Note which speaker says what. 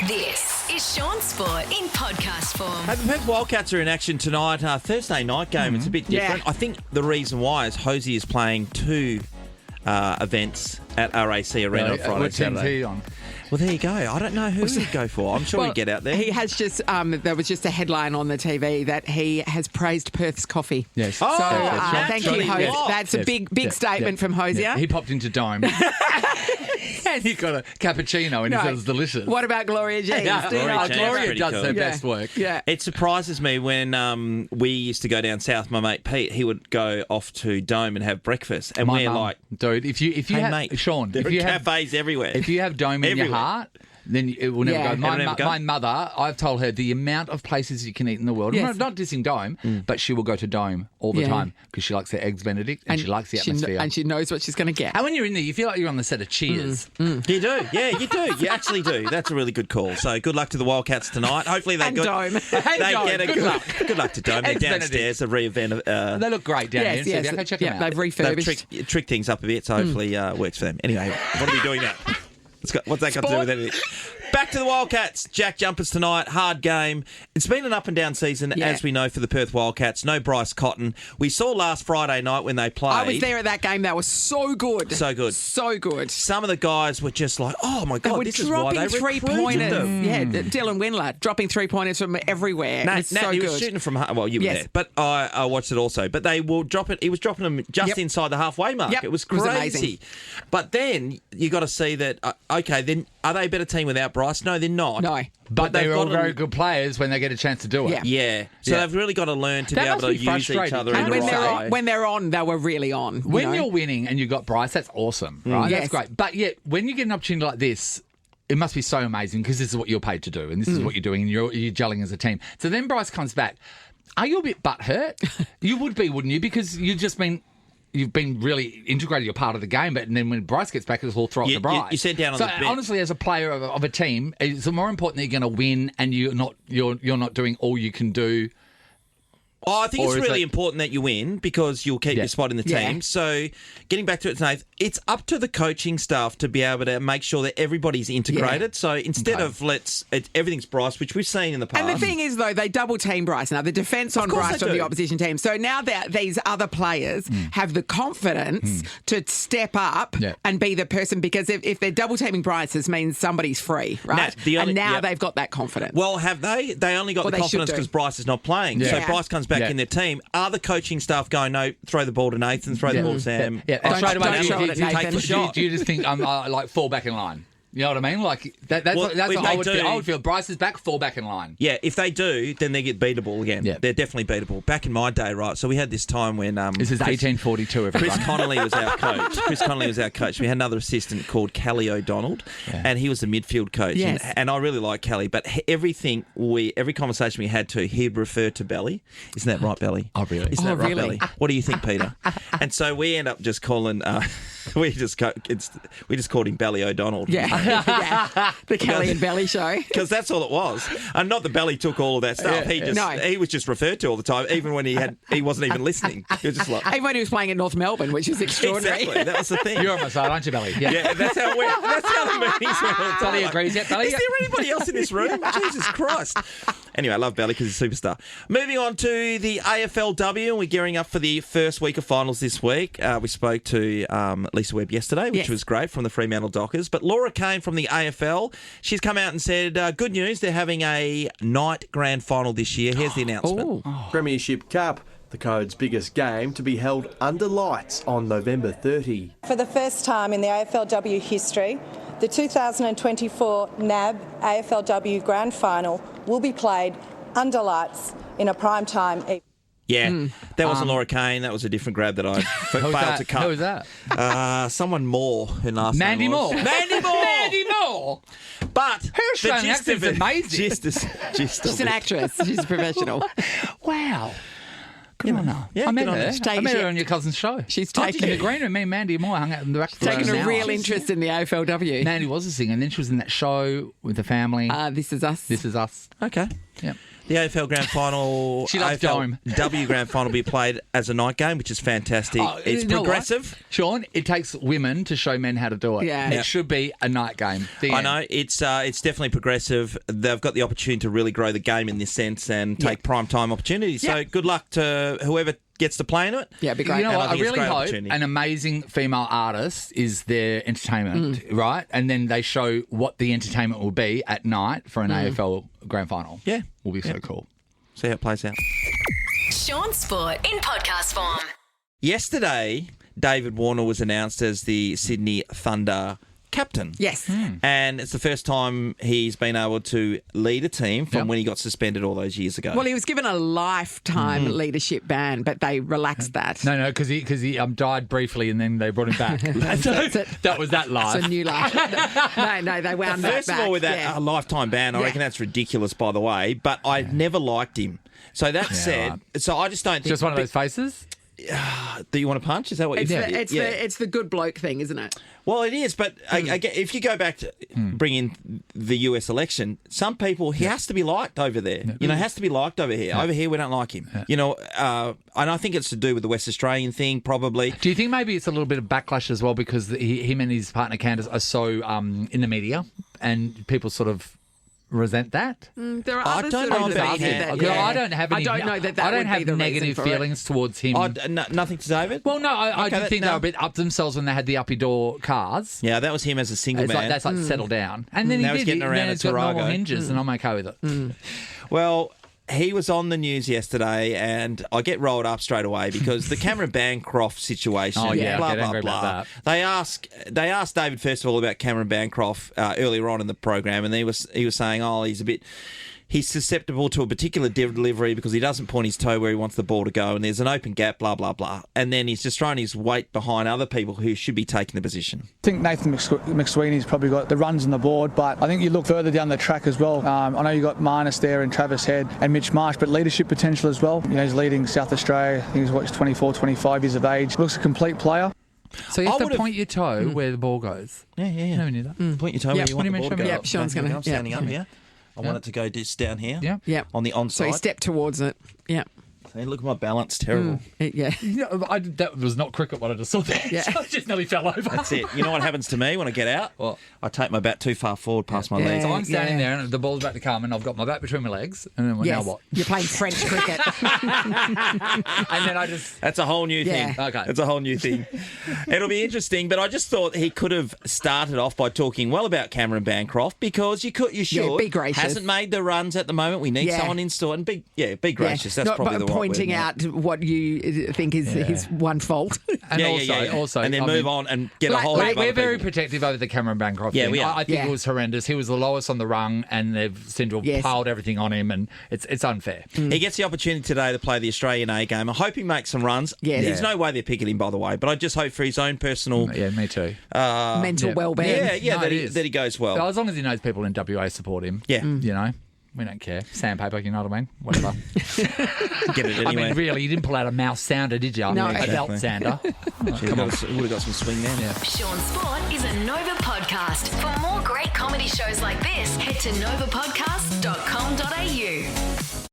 Speaker 1: This is Shaun Sport in podcast form.
Speaker 2: The Perth Wildcats are in action tonight. Thursday night game. It's a bit different.
Speaker 3: Yeah.
Speaker 2: I think the reason why is Hosey is playing two events at RAC Arena on Friday and
Speaker 4: What team's
Speaker 2: Saturday.
Speaker 4: he on?
Speaker 2: Well, there you go. I don't know who he'd go for. I'm sure he'd get out there.
Speaker 3: He has just, there was just a headline on the TV that he has praised Perth's coffee.
Speaker 4: Yes.
Speaker 2: Oh,
Speaker 3: So
Speaker 2: that's right.
Speaker 3: thank you,
Speaker 2: Naturally,
Speaker 3: Hose.
Speaker 2: yes.
Speaker 3: That's a big statement from Hosier.
Speaker 4: Yeah. He popped into Dome. And he got a cappuccino and he said it was delicious.
Speaker 3: What about Gloria Jeans?
Speaker 4: Yeah,
Speaker 3: Do you know?
Speaker 2: Gloria Jeans.
Speaker 4: Gloria
Speaker 2: pretty
Speaker 4: does
Speaker 2: cool.
Speaker 4: her
Speaker 3: Yeah.
Speaker 4: best work.
Speaker 3: Yeah.
Speaker 2: It surprises me when we used to go down south. My mate Pete, he would go off to Dome and have breakfast, and
Speaker 4: My
Speaker 2: we're
Speaker 4: mum,
Speaker 2: like,
Speaker 4: dude, if you
Speaker 2: "Hey,
Speaker 4: have,
Speaker 2: mate,
Speaker 4: Shaun,
Speaker 2: there
Speaker 4: if
Speaker 2: are
Speaker 4: you have
Speaker 2: cafes everywhere."
Speaker 4: If you have Dome in your
Speaker 2: Everywhere.
Speaker 4: heart, then it will never
Speaker 3: Yeah.
Speaker 4: go.
Speaker 2: It'll never go.
Speaker 4: My mother, I've told her the amount of places you can eat in the world.
Speaker 3: Yes.
Speaker 4: Not dissing Dome, but she will go to Dome all the
Speaker 3: Yeah.
Speaker 4: time because she likes the eggs Benedict and she likes the atmosphere.
Speaker 3: And she knows what she's going to get.
Speaker 4: And when you're in there, you feel like you're on the set of Cheers.
Speaker 2: You do, yeah, you do. You actually do. That's a really good call. So good luck to the Wildcats tonight. Hopefully they
Speaker 3: And
Speaker 2: got
Speaker 3: Dome.
Speaker 2: they
Speaker 4: Dome.
Speaker 2: get a
Speaker 4: Good luck.
Speaker 2: Good luck to Dome. They're
Speaker 4: Eggs
Speaker 2: downstairs. A re-event.
Speaker 4: They look great down
Speaker 3: Yes,
Speaker 4: there.
Speaker 3: yes.
Speaker 4: So go check them out.
Speaker 3: They've
Speaker 2: They've
Speaker 3: refurbished.
Speaker 2: tricked things up a bit, so hopefully works for them. Anyway, what are we doing now? What's that got to do with anything? Back to the Wildcats. Jack Jumpers tonight. Hard game. It's been an up and down season,
Speaker 3: Yeah.
Speaker 2: as we know, for the Perth Wildcats. No Bryce Cotton. We saw last Friday night when they played.
Speaker 3: I was there at that game. They were so good.
Speaker 2: So good.
Speaker 3: So good.
Speaker 2: Some of the guys were just like, oh my
Speaker 3: They
Speaker 2: God,
Speaker 3: were
Speaker 2: this is why
Speaker 3: dropping
Speaker 2: they
Speaker 3: three-pointers.
Speaker 2: them.
Speaker 3: Yeah, Dylan Windler dropping three-pointers from everywhere.
Speaker 2: Nat,
Speaker 3: it was so
Speaker 2: he
Speaker 3: good.
Speaker 2: was shooting from well, you were
Speaker 3: Yes.
Speaker 2: there, but I watched it also. But they will drop it. He was dropping them just
Speaker 3: Yep.
Speaker 2: inside the halfway mark.
Speaker 3: Yep.
Speaker 2: It was
Speaker 3: It was
Speaker 2: crazy.
Speaker 3: amazing.
Speaker 2: But then you got to see that. Okay, then are they a better team without Bryce? No, they're not.
Speaker 3: No.
Speaker 4: But they
Speaker 2: they've
Speaker 4: were all
Speaker 2: got
Speaker 4: very
Speaker 2: to-
Speaker 4: good players when they get a chance to do it.
Speaker 3: Yeah.
Speaker 2: Yeah, so
Speaker 4: Yeah.
Speaker 2: they've really got to learn to
Speaker 4: That
Speaker 2: be able
Speaker 4: must
Speaker 2: to
Speaker 4: be
Speaker 2: use each
Speaker 4: frustrating.
Speaker 2: other
Speaker 4: And
Speaker 2: in the
Speaker 3: And
Speaker 2: right way.
Speaker 3: when they're on, they were really on. you
Speaker 4: When
Speaker 3: know?
Speaker 4: you're winning and you've got Bryce, that's awesome, right?
Speaker 3: Yes.
Speaker 4: That's great. But yet, when you get an opportunity like this, it must be so amazing because this is what you're paid to do and this is what you're doing and you're gelling as a team. So then Bryce comes back. Are you a bit butthurt? You would be, wouldn't you? Because you've been really integrated. You're part of the game, but then when Bryce gets back, it'll all throw up to Bryce.
Speaker 2: You sat down on
Speaker 4: so
Speaker 2: the bench.
Speaker 4: honestly, as a player of a team, it's more important that you're going to win and you're not doing all you can do.
Speaker 2: Oh, I think
Speaker 4: Or
Speaker 2: it's
Speaker 4: is
Speaker 2: really
Speaker 4: it-
Speaker 2: important that you because you'll keep
Speaker 4: Yeah.
Speaker 2: your spot in the
Speaker 3: Yeah.
Speaker 2: team. So getting back to it, Nath, it's up to the coaching staff to be able to make sure that everybody's integrated. So instead of everything's Bryce, which we've seen in the past.
Speaker 3: And the thing is, though, they double team Bryce now. The defence on
Speaker 2: course
Speaker 3: Bryce
Speaker 2: they
Speaker 3: from the
Speaker 2: do.
Speaker 3: opposition team. So now that these other players have the confidence to step up
Speaker 4: Yeah.
Speaker 3: and be the person, because if they're double teaming Bryce, this means somebody's free, right?
Speaker 2: Nat,
Speaker 3: and now
Speaker 2: yep.
Speaker 3: they've got that confidence.
Speaker 2: Well, have they? They only got
Speaker 3: Well,
Speaker 2: the
Speaker 3: they should
Speaker 2: confidence
Speaker 3: do.
Speaker 2: because Bryce is not playing.
Speaker 4: Yeah.
Speaker 2: So
Speaker 3: Yeah.
Speaker 2: Bryce comes back
Speaker 4: Yeah.
Speaker 2: in their team. Are the coaching staff going, no, throw the ball to Nathan, throw the ball to Sam?
Speaker 4: Yeah,
Speaker 3: Don't-
Speaker 4: straight away,
Speaker 3: don't
Speaker 4: do
Speaker 3: show
Speaker 4: you-
Speaker 3: it at
Speaker 4: do you
Speaker 3: Nathan.
Speaker 4: take the shot? Do you just think like fall back in line? You know what I mean? Like that's
Speaker 2: Well,
Speaker 4: what
Speaker 2: if
Speaker 4: I
Speaker 2: they
Speaker 4: would
Speaker 2: do-
Speaker 4: feel. I would feel Bryce is back, fall back in line.
Speaker 2: Yeah, if they do, then they get beatable again.
Speaker 4: Yeah.
Speaker 2: They're definitely beatable. Back in my day, right, so we had this time when...
Speaker 4: This is 1842, everyone.
Speaker 2: Chris Connolly was our coach. We had another assistant called Callie O'Donnell, and he was the midfield coach.
Speaker 3: Yes.
Speaker 2: And I really like Callie, but every conversation we had he'd refer to Belly. Isn't that right, Belly?
Speaker 4: Oh, really?
Speaker 2: Isn't
Speaker 3: Oh,
Speaker 2: that right,
Speaker 3: really?
Speaker 2: Belly? What do you think, Peter? And so we end up just calling... we just called him Belly O'Donnell.
Speaker 3: yeah. Yeah. The Kelly and Belly show.
Speaker 2: Because that's all it was, and not the Belly took all of that stuff. He was just referred to all the time, even when he wasn't even listening. He was just like,
Speaker 3: Even when he was playing at North Melbourne, which is extraordinary.
Speaker 2: exactly, that was the thing.
Speaker 4: You're on my side, aren't you, Belly?
Speaker 2: Yeah, that's how the meetings went. All the
Speaker 4: Belly
Speaker 2: time.
Speaker 4: agrees yet, Belly?
Speaker 2: Is there anybody else in this room? Jesus Christ. Anyway, I love Belly because he's a superstar. Moving on to the AFLW, and we're gearing up for the first week of finals this week. We spoke to Lisa Webb yesterday, which
Speaker 3: Yes.
Speaker 2: was great, from the Fremantle Dockers. But Laura Kane from the AFL, she's come out and said, good news, they're having a night grand final this year. Here's the announcement.
Speaker 5: Premiership Cup, the Code's biggest game, to be held under lights on November 30.
Speaker 6: For the first time in the AFLW history, the 2024 NAB AFLW Grand Final will be played under lights in a primetime evening.
Speaker 2: Yeah, that wasn't Laura Kane. That was a different grab that I failed to cut.
Speaker 4: Who was that?
Speaker 2: Someone more in last
Speaker 4: Mandy
Speaker 2: name was.
Speaker 4: Moore.
Speaker 2: Mandy Moore.
Speaker 4: Mandy Moore.
Speaker 2: But
Speaker 4: Her
Speaker 2: the
Speaker 4: Australian
Speaker 2: gist of
Speaker 4: accent's amazing.
Speaker 3: She's an actress. She's a professional.
Speaker 4: Wow. Good on her.
Speaker 2: Yeah,
Speaker 4: I met
Speaker 2: good on
Speaker 4: her.
Speaker 2: her.
Speaker 4: I met her on your cousin's show.
Speaker 3: She's
Speaker 4: In
Speaker 3: taken
Speaker 4: the green room. Me and Mandy Moore hung out in the back. for
Speaker 3: taken
Speaker 4: an
Speaker 3: a
Speaker 4: hour.
Speaker 3: real interest in the AFLW.
Speaker 4: Mandy was a singer, and then she was in that show with the family.
Speaker 3: This Is Us.
Speaker 4: This Is Us.
Speaker 2: Okay.
Speaker 4: Yeah.
Speaker 2: The AFL Grand Final,
Speaker 4: She loves dome.
Speaker 2: W Grand Final will be played as a night game, which is fantastic. It's
Speaker 4: You know what?
Speaker 2: progressive.
Speaker 4: Sean, it takes women to show men how to do it.
Speaker 3: Yeah.
Speaker 4: It should be a night game. The
Speaker 2: I
Speaker 4: end.
Speaker 2: know it's definitely progressive. They've got the opportunity to really grow the game in this sense and take prime time opportunities. So good luck to whoever gets to play in it.
Speaker 3: Yeah, it'd be great.
Speaker 4: You know
Speaker 2: And
Speaker 4: what? I
Speaker 2: think it's a
Speaker 4: really
Speaker 2: great
Speaker 4: hope
Speaker 2: opportunity.
Speaker 4: an amazing female artist is their entertainment, right? And then they show what the entertainment will be at night for an AFL Grand Final.
Speaker 2: Yeah.
Speaker 4: Will be so cool.
Speaker 2: See how it plays out.
Speaker 1: Sean Sport in podcast form.
Speaker 2: Yesterday, David Warner was announced as the Sydney Thunder captain.
Speaker 3: Yes.
Speaker 2: And it's the first time he's been able to lead a team from
Speaker 4: Yep.
Speaker 2: when he got suspended all those years ago.
Speaker 3: Well, he was given a lifetime leadership ban, but they relaxed that.
Speaker 4: No, because he died briefly and then they brought him back.
Speaker 3: That's it.
Speaker 4: That was that life.
Speaker 3: It's a new life. No, they wound that
Speaker 2: First
Speaker 3: back.
Speaker 2: of all, with that
Speaker 3: yeah.
Speaker 2: lifetime ban, I reckon that's ridiculous, by the way, but I never liked him. So that said, so I just don't think...
Speaker 4: Just one of those faces?
Speaker 2: Do you want to punch? Is that what
Speaker 3: It's,
Speaker 2: you
Speaker 3: it's the good bloke thing, isn't it?
Speaker 2: Well, it is, but again, if you go back to bring in the US election, some people, he has to be liked over there. You know, has to be liked over here. Over here, we don't like him. You know, and I think it's to do with the West Australian thing, probably.
Speaker 4: Do you think maybe it's a little bit of backlash as well because him and his partner Candace are so in the media and people sort of resent that?
Speaker 3: There are
Speaker 2: I
Speaker 3: others
Speaker 2: don't
Speaker 3: that
Speaker 2: know
Speaker 3: are
Speaker 2: about
Speaker 3: defending
Speaker 2: him.
Speaker 3: that,
Speaker 4: Because
Speaker 3: yeah.
Speaker 4: I don't have any.
Speaker 3: I don't know that
Speaker 4: I don't
Speaker 3: would
Speaker 4: have
Speaker 3: be the
Speaker 4: negative
Speaker 3: reason for it.
Speaker 4: feelings towards him.
Speaker 2: Nothing to David?
Speaker 4: Well, no, I
Speaker 2: Okay,
Speaker 4: did think they were a bit up themselves when they had the uppy door cars.
Speaker 2: Yeah, that was him as a single
Speaker 4: It's
Speaker 2: man.
Speaker 4: like that's like settle down, and then
Speaker 2: Now
Speaker 4: he
Speaker 2: he's
Speaker 4: did.
Speaker 2: getting around
Speaker 4: then
Speaker 2: at
Speaker 4: it's got normal
Speaker 2: Tarago.
Speaker 4: hinges, and I'm okay with it.
Speaker 2: Well, he was on the news yesterday, and I get rolled up straight away because the Cameron Bancroft situation,
Speaker 4: Oh, yeah, I
Speaker 2: blah,
Speaker 4: get
Speaker 2: blah,
Speaker 4: angry about
Speaker 2: blah.
Speaker 4: that.
Speaker 2: They asked David, first of all, about Cameron Bancroft earlier on in the program, and he was saying, he's susceptible to a particular delivery because he doesn't point his toe where he wants the ball to go, and there's an open gap, blah, blah, blah. And then he's just throwing his weight behind other people who should be taking the position.
Speaker 7: I think Nathan McSweeney's probably got the runs on the board, but I think you look further down the track as well. I know you got Marnus there and Travis Head and Mitch Marsh, but leadership potential as well. You know, he's leading South Australia. I think he's 24, 25 years of age. Looks a complete player.
Speaker 4: So you
Speaker 2: I
Speaker 4: have to
Speaker 2: would've-
Speaker 4: point your toe where the ball goes.
Speaker 2: Yeah.
Speaker 4: Never knew that.
Speaker 2: Point your toe
Speaker 3: Yep.
Speaker 2: where you want
Speaker 4: What do you
Speaker 2: the
Speaker 4: mean,
Speaker 2: ball to
Speaker 4: show me?
Speaker 2: go.
Speaker 3: Yep, Sean's
Speaker 2: Okay,
Speaker 3: gonna-
Speaker 2: I'm standing up here. I want it to go just down here.
Speaker 4: Yeah.
Speaker 3: Yep.
Speaker 2: On the onside.
Speaker 3: So he stepped towards it. Yeah.
Speaker 2: Hey, look at my balance, terrible.
Speaker 3: Yeah.
Speaker 4: That was not cricket what I just saw there.
Speaker 3: Yeah.
Speaker 4: I just nearly fell over.
Speaker 2: That's it. You know what happens to me when I get out?
Speaker 4: What?
Speaker 2: I take my bat too far forward past my
Speaker 3: Yeah.
Speaker 2: legs.
Speaker 4: So I'm standing
Speaker 3: Yeah.
Speaker 4: there and the ball's about to come and I've got my bat between my legs and then
Speaker 3: Yes.
Speaker 4: now what?
Speaker 3: You're playing French cricket.
Speaker 4: And then I just...
Speaker 2: That's a whole new thing.
Speaker 3: Yeah.
Speaker 4: Okay.
Speaker 2: It's a whole new thing. It'll be interesting, but I just thought he could have started off by talking well about Cameron Bancroft because you should.
Speaker 3: be gracious.
Speaker 2: Hasn't made the runs at the moment. We need
Speaker 3: Yeah.
Speaker 2: someone in store and be gracious. That's
Speaker 3: Not
Speaker 2: probably the right
Speaker 3: pointing
Speaker 2: word,
Speaker 3: out what you think is his one fault.
Speaker 4: And
Speaker 2: yeah.
Speaker 4: also,
Speaker 2: and then
Speaker 4: I
Speaker 2: move
Speaker 4: mean,
Speaker 2: on and get a
Speaker 3: Like-
Speaker 2: whole heap of
Speaker 4: We're
Speaker 2: other
Speaker 4: very
Speaker 2: people.
Speaker 4: protective over the Cameron Bancroft
Speaker 2: Yeah,
Speaker 4: thing.
Speaker 2: we are.
Speaker 4: I think
Speaker 3: Yeah.
Speaker 4: it was horrendous. He was the lowest on the rung, and they've seemed to have
Speaker 3: Yes.
Speaker 4: piled everything on him, and it's unfair.
Speaker 2: He gets the opportunity today to play the Australian A game. I hope he makes some runs.
Speaker 3: Yes.
Speaker 2: There's
Speaker 3: Yeah.
Speaker 2: no way they're picking him, by the way, but I just hope for his own personal...
Speaker 4: Yeah, me too.
Speaker 3: Mental
Speaker 4: yeah.
Speaker 3: well-being.
Speaker 2: Yeah,
Speaker 4: No,
Speaker 2: that
Speaker 4: it
Speaker 2: he
Speaker 4: is.
Speaker 2: that he goes well.
Speaker 4: As long as he knows people in WA support him.
Speaker 2: Yeah.
Speaker 4: You know, we don't care. Sandpaper, you know what I mean? Whatever.
Speaker 2: Get it
Speaker 4: I
Speaker 2: anyway.
Speaker 4: mean, really, you didn't pull out a mouse sounder, did you?
Speaker 3: No.
Speaker 4: A belt sander.
Speaker 2: Come on. Would have got some swing there. Yeah.
Speaker 1: Sean Sport is a Nova podcast. For more great comedy shows like this, head to novapodcast.com.au.